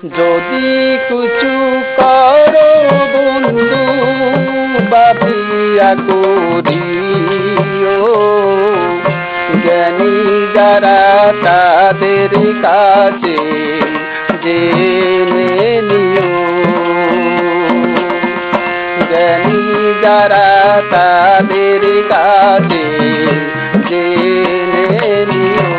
যদি কিছু করো বন্ধু ভাবিয়া করিও, জ্ঞানী যারা তাদের কাছে জেনে নিও, জ্ঞানী যারা তাদের কাছে জেনে নিও।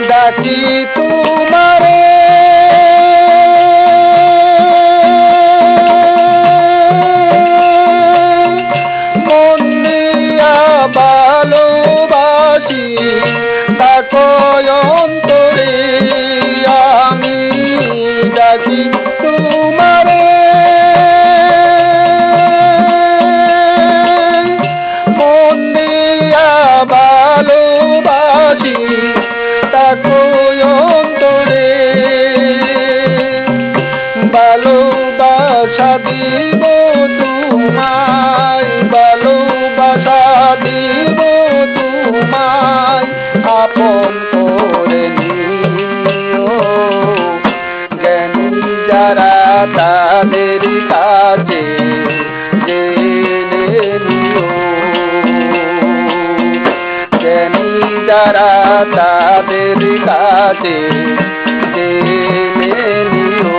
ডাকি তোমারে মন দিয়া ভালোবাসি, ডাকো অন্তরে আমি ডাকি তোমারে, মন দিয়া ভালোবাসি ডাকো অন্তরে, ভালোবাসা দিব তোমায়, ভালোবাসা দিব তোমায় আপন করে নিও, জ্ঞানী যারা তাদের কাছে জেনে নিও, জ্ঞানী যারা তাদের কাছে জেনে নিও।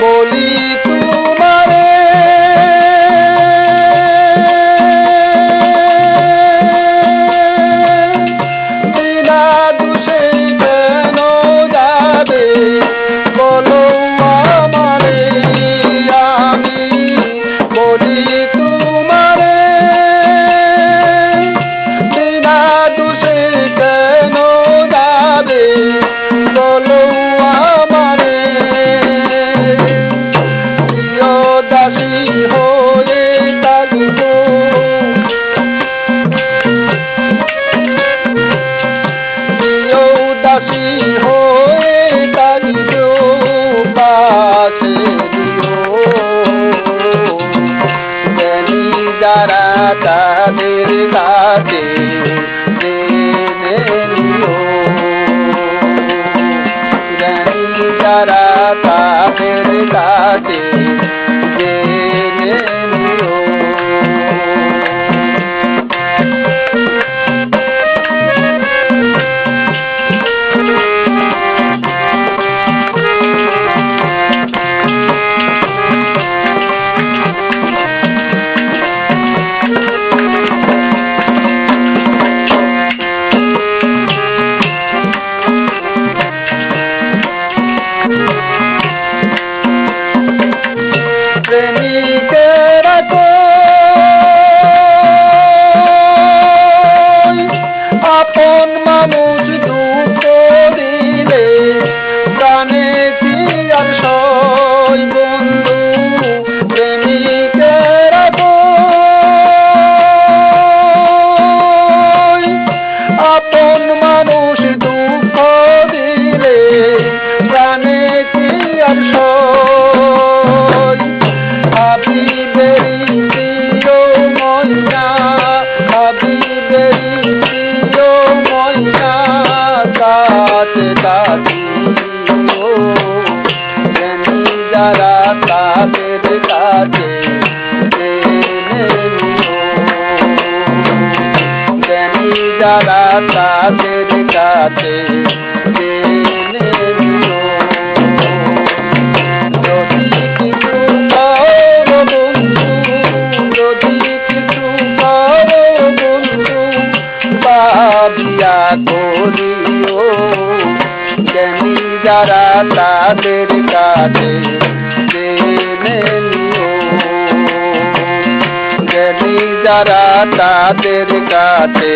বলি তোমারে বিনা দোষে কেন যাবে বলো আমারে, আমি বলি তোমারে বিনা দোষে কেন যাবে বলো আমারে, দাসী হয়ে থাকিব, দাসী হয়ে থাকিব পাশে দিও, জ্ঞানী যারা তাদের কাছে জেনে নিও, জ্ঞানী যারা তাদের কাছে জেনে নিও। প্রেমিকেরা আপন মানুষ দুঃখ দিলে প্রাণে কি আর সয় বন্ধু, প্রেমিকেরা আপন মানুষ দুঃখ দিলে প্রাণে কি আর সয়, হাবিবেরি প্রিয় ময়না, হাবিবেরি প্রিয় ময়না কাছে কাছিও, জ্ঞানী যারা তাদের কাছে জেনে নিও, জ্ঞানী যারা তাদের কাছে জেনে নিও, যদি কিছু করিও, জ্ঞানী যারা তাদের কাছে জেনে নিও, জ্ঞানী যারা তাদের কাছে